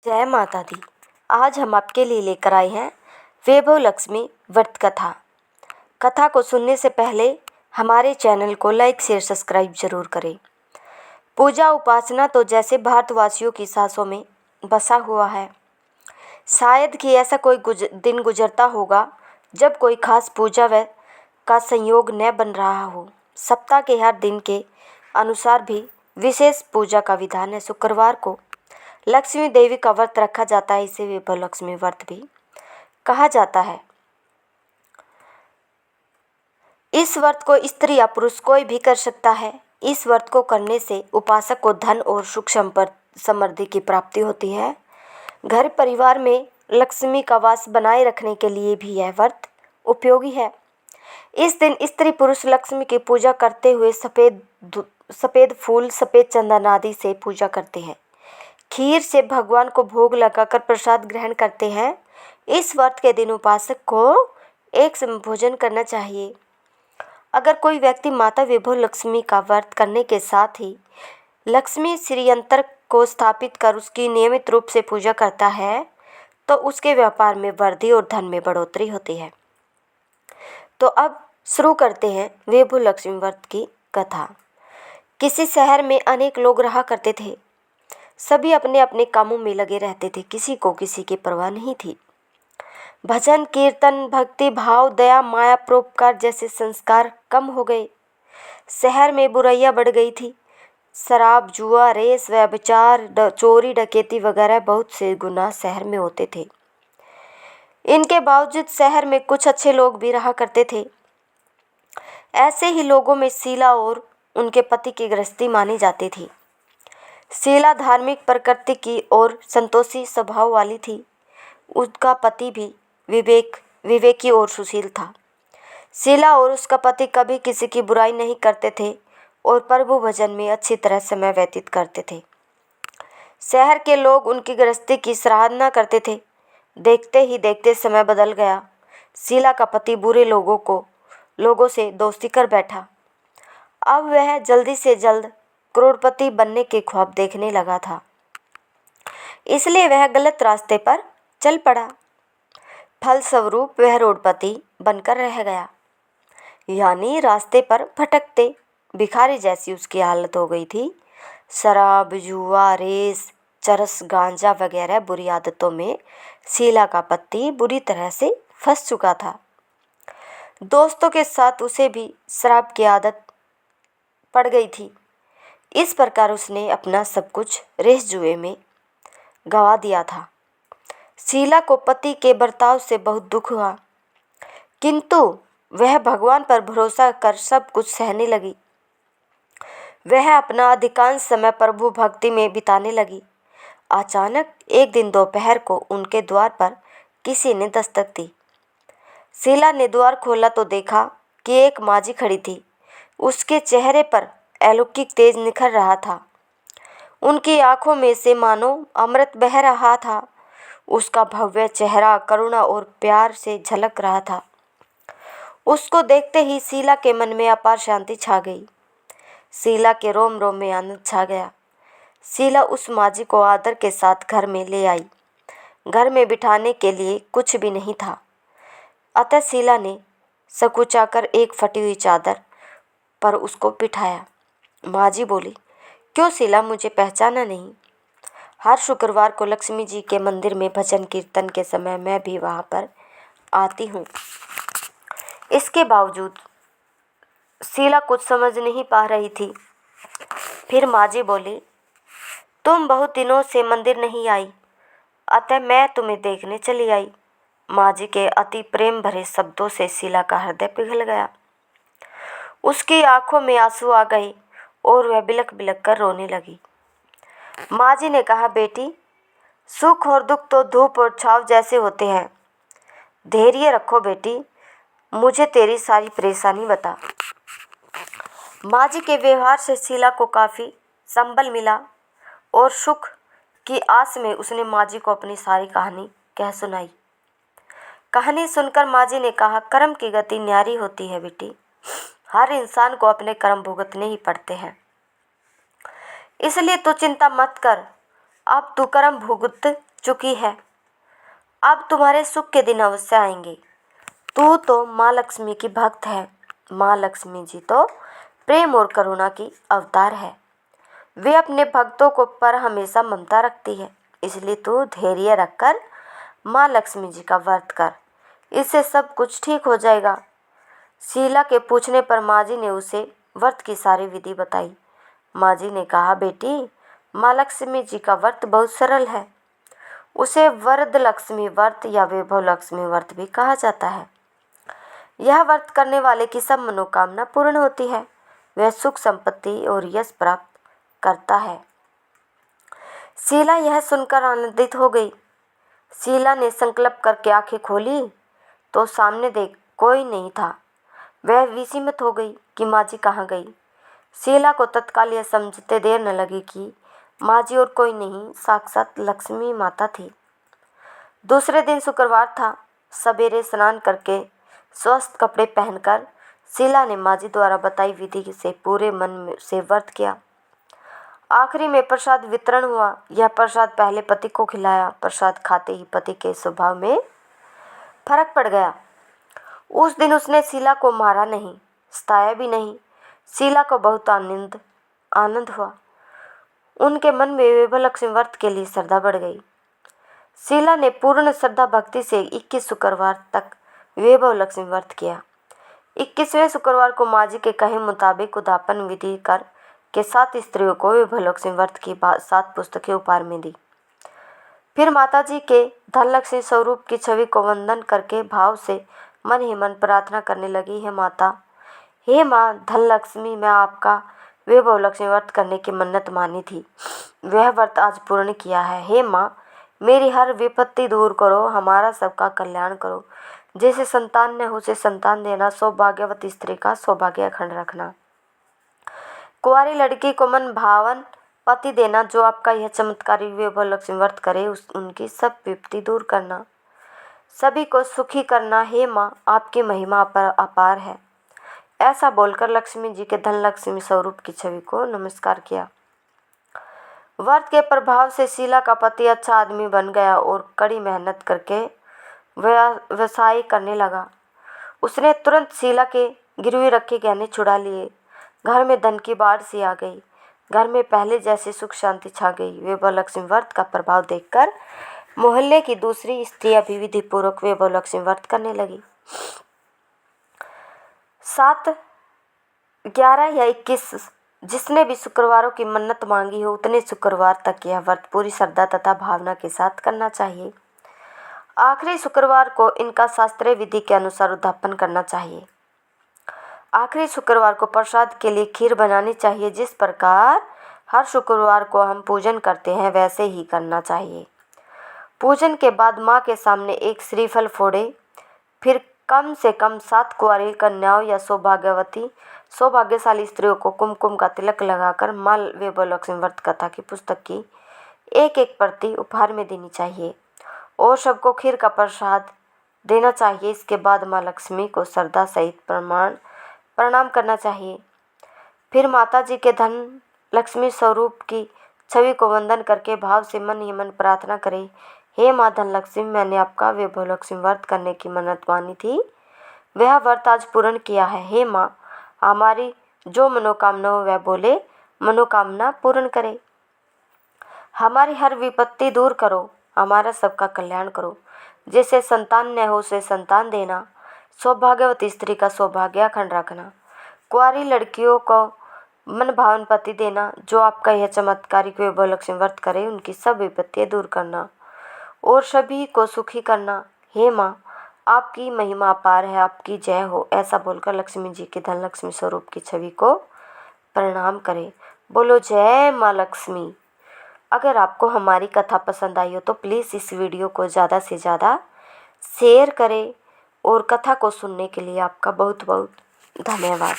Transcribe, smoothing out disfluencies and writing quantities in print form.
जय माता दी। आज हम आपके लिए लेकर आए हैं वैभव लक्ष्मी व्रत कथा। कथा को सुनने से पहले हमारे चैनल को लाइक शेयर सब्सक्राइब जरूर करें। पूजा उपासना तो जैसे भारतवासियों की सांसों में बसा हुआ है। शायद कि ऐसा कोई दिन गुजरता होगा जब कोई खास पूजा व का संयोग न बन रहा हो। सप्ताह के हर दिन के अनुसार भी विशेष पूजा का विधान है। शुक्रवार को लक्ष्मी देवी का व्रत रखा जाता है। इसे वैभव लक्ष्मी व्रत भी कहा जाता है। इस व्रत को स्त्री या पुरुष कोई भी कर सकता है। इस व्रत को करने से उपासक को धन और सुख समृद्धि की प्राप्ति होती है। घर परिवार में लक्ष्मी का वास बनाए रखने के लिए भी यह व्रत उपयोगी है। इस दिन स्त्री पुरुष लक्ष्मी की पूजा करते हुए सफ़ेद फूल सफ़ेद चंदन आदि से पूजा करते हैं। खीर से भगवान को भोग लगाकर प्रसाद ग्रहण करते हैं। इस व्रत के दिन उपासक को एक समय भोजन करना चाहिए। अगर कोई व्यक्ति माता वैभव लक्ष्मी का व्रत करने के साथ ही लक्ष्मी श्रीयंत्र को स्थापित कर उसकी नियमित रूप से पूजा करता है तो उसके व्यापार में वृद्धि और धन में बढ़ोतरी होती है। तो अब शुरू करते हैं वैभव लक्ष्मी व्रत की कथा। किसी शहर में अनेक लोग रहा करते थे। सभी अपने अपने कामों में लगे रहते थे। किसी को किसी की परवाह नहीं थी। भजन कीर्तन भक्ति भाव दया माया परोपकार जैसे संस्कार कम हो गए। शहर में बुराइयां बढ़ गई थी। शराब जुआ रेस व्यभिचार चोरी डकैती वगैरह बहुत से गुनाह शहर में होते थे। इनके बावजूद शहर में कुछ अच्छे लोग भी रहा करते थे। ऐसे ही लोगों में शीला और उनके पति की गृहस्थी मानी जाती थी। शीला धार्मिक प्रकृति की और संतोषी स्वभाव वाली थी। उसका पति भी विवेकी और सुशील था। शीला और उसका पति कभी किसी की बुराई नहीं करते थे और प्रभु भजन में अच्छी तरह समय व्यतीत करते थे। शहर के लोग उनकी गृहस्थी की सराहना करते थे। देखते ही देखते समय बदल गया। शीला का पति बुरे लोगों से दोस्ती कर बैठा। अब वह जल्दी से जल्द करोड़पति बनने के ख्वाब देखने लगा था। इसलिए वह गलत रास्ते पर चल पड़ा। फलस्वरूप वह करोड़पति बनकर रह गया। यानी रास्ते पर भटकते भिखारी जैसी उसकी हालत हो गई थी। शराब जुआ रेस चरस गांजा वगैरह बुरी आदतों में शीला का पति बुरी तरह से फंस चुका था। दोस्तों के साथ उसे भी शराब की आदत पड़ गई थी। इस प्रकार उसने अपना सब कुछ रेस जुए में गंवा दिया था। शीला को पति के बर्ताव से बहुत दुख हुआ, किंतु वह भगवान पर भरोसा कर सब कुछ सहने लगी। वह अपना अधिकांश समय प्रभु भक्ति में बिताने लगी। अचानक एक दिन दोपहर को उनके द्वार पर किसी ने दस्तक दी। शीला ने द्वार खोला तो देखा कि एक माजी खड़ी थी। उसके चेहरे पर अलौकिक तेज निखर रहा था। उनकी आंखों में से मानो अमृत बह रहा था। उसका भव्य चेहरा करुणा और प्यार से झलक रहा था। उसको देखते ही शीला के मन में अपार शांति छा गई। शीला के रोम रोम में आनंद छा गया। शीला उस माजी को आदर के साथ घर में ले आई। घर में बिठाने के लिए कुछ भी नहीं था, अतः शीला ने सकुचाकर एक फटी हुई चादर पर उसको बिठाया। माजी बोली, क्यों शीला, मुझे पहचाना नहीं? हर शुक्रवार को लक्ष्मी जी के मंदिर में भजन कीर्तन के समय मैं भी वहाँ पर आती हूँ। इसके बावजूद शीला कुछ समझ नहीं पा रही थी। फिर माजी बोली, तुम बहुत दिनों से मंदिर नहीं आई, अतः मैं तुम्हें देखने चली आई। माजी के अति प्रेम भरे शब्दों से शीला का हृदय पिघल गया। उसकी आंखों में आंसू आ गए और वह बिलख बिलख कर रोने लगी। माजी ने कहा, बेटी, सुख और दुख तो धूप और छाव जैसे होते हैं। धैर्य रखो बेटी, मुझे तेरी सारी परेशानी बता। माजी के व्यवहार से शीला को काफ़ी संबल मिला और सुख की आस में उसने माजी को अपनी सारी कहानी कह सुनाई। कहानी सुनकर माजी ने कहा, कर्म की गति न्यारी होती है बेटी। हर इंसान को अपने कर्म भुगतने ही पड़ते हैं, इसलिए तू चिंता मत कर। अब तू कर्म भुगत चुकी है। अब तुम्हारे सुख के दिन अवश्य आएंगे। तू तो माँ लक्ष्मी की भक्त है। माँ लक्ष्मी जी तो प्रेम और करुणा की अवतार है। वे अपने भक्तों को पर हमेशा ममता रखती है। इसलिए तू धैर्य रखकर माँ लक्ष्मी जी का व्रत कर, इससे सब कुछ ठीक हो जाएगा। शीला के पूछने पर माँ जी ने उसे व्रत की सारी विधि बताई। माँ जी ने कहा, बेटी, माँ लक्ष्मी जी का व्रत बहुत सरल है। उसे वरद लक्ष्मी व्रत या वैभव लक्ष्मी व्रत भी कहा जाता है। यह व्रत करने वाले की सब मनोकामना पूर्ण होती है। वह सुख संपत्ति और यश प्राप्त करता है। शीला यह सुनकर आनंदित हो गई। शीला ने संकल्प करके आंखें खोली तो सामने देख कोई नहीं था। वह विस्मित हो गई कि माँ जी कहाँ गई। शीला को तत्काल यह समझते देर न लगी कि माँ जी और कोई नहीं, साक्षात लक्ष्मी माता थी। दूसरे दिन शुक्रवार था। सवेरे स्नान करके स्वस्थ कपड़े पहनकर शीला ने माँ जी द्वारा बताई विधि से पूरे मन से व्रत किया। आखिरी में प्रसाद वितरण हुआ। यह प्रसाद पहले पति को खिलाया। प्रसाद खाते ही पति के स्वभाव में फर्क पड़ गया। उस दिन उसने शीला को मारा नहीं, सताया भी नहीं। शीला को बहुत आनंद हुआ। उनके मन में वैभव लक्ष्मी व्रत के लिए श्रद्धा बढ़ गई। शीला ने पूर्ण श्रद्धा भक्ति से 21 शुक्रवार तक वैभव लक्ष्मी व्रत किया। 21वें शुक्रवार को माँ जी के कहे मुताबिक उद्यापन विधि कर के 7 स्त्रियों को वैभव लक्ष्मी व्रत की 7 पुस्तकें उपहार में दी। फिर माता जी के धनलक्ष्मी स्वरूप की छवि को वंदन करके भाव से मन ही मन प्रार्थना करने लगी, हे माता, हे माँ धनलक्ष्मी, मैं आपका वैभव लक्ष्मी व्रत करने की मन्नत मानी थी, वह व्रत आज पूर्ण किया है। हे माँ, मेरी हर विपत्ति दूर करो, हमारा सबका कल्याण करो। जैसे संतान न हो उसे संतान देना, सौभाग्यवती स्त्री का सौभाग्य अखंड रखना। कुंवारी लड़की को मन भावन पति देना। जो आपका यह चमत्कारी वैभव लक्ष्मी व्रत करे उनकी सब विपत्ति दूर करना, सभी को सुखी करना। हे माँ, आपकी महिमा अपार है। ऐसा बोलकर लक्ष्मी जी के धन लक्ष्मी स्वरूप की छवि को नमस्कार किया। व्रत के प्रभाव से शीला का पति अच्छा आदमी बन गया और कड़ी मेहनत करके व्यवसाय करने लगा। उसने तुरंत शीला के गिरवी रखे गहने छुड़ा लिए। घर में धन की बाढ़ सी आ गई। घर में पहले जैसी सुख शांति छा गई। वैभव लक्ष्मी व्रत का प्रभाव देखकर मोहल्ले की दूसरी स्त्रियां भी विधि पूर्वक वैभव लक्ष्मी व्रत करने लगी। 7, 11 या 21 जिसने भी शुक्रवारों की मन्नत मांगी हो उतने शुक्रवार तक यह व्रत पूरी श्रद्धा तथा भावना के साथ करना चाहिए। आखिरी शुक्रवार को इनका शास्त्रीय विधि के अनुसार उद्यापन करना चाहिए। आखिरी शुक्रवार को प्रसाद के लिए खीर बनानी चाहिए। जिस प्रकार हर शुक्रवार को हम पूजन करते हैं वैसे ही करना चाहिए। पूजन के बाद माँ के सामने एक श्रीफल फोड़े। फिर कम से कम 7 कुंवारी कन्याओं या सौभाग्यशाली स्त्रियों को कुमकुम का तिलक लगाकर माँ वैभव लक्ष्मी व्रत कथा की पुस्तक की एक प्रति उपहार में देनी चाहिए और सबको खीर का प्रसाद देना चाहिए। इसके बाद माँ लक्ष्मी को श्रद्धा सहित प्रणाम करना चाहिए। फिर माता जी के धन लक्ष्मी स्वरूप की छवि को वंदन करके भाव से मन ही मन प्रार्थना करें, हे माँ धनलक्ष्मी, मैंने आपका वैभव लक्ष्मी व्रत करने की मन्नत मानी थी, वह व्रत आज पूर्ण किया है। हे माँ, हमारी जो मनोकामना हो वह बोले मनोकामना पूर्ण करे। हमारी हर विपत्ति दूर करो, हमारा सबका कल्याण करो। जैसे संतान न हो उसे संतान देना, सौभाग्यवती स्त्री का सौभाग्य अखंड रखना, कुंवारी लड़कियों को मन भावन पति देना। जो आपका यह चमत्कारिक वैभव लक्ष्मी व्रत करे उनकी सब विपत्तियाँ दूर करना और सभी को सुखी करना। हे माँ, आपकी महिमा अपार है, आपकी जय हो। ऐसा बोलकर लक्ष्मी जी के धन लक्ष्मी स्वरूप की छवि को प्रणाम करें। बोलो जय माँ लक्ष्मी। अगर आपको हमारी कथा पसंद आई हो तो प्लीज़ इस वीडियो को ज़्यादा से ज़्यादा शेयर करें और कथा को सुनने के लिए आपका बहुत बहुत धन्यवाद।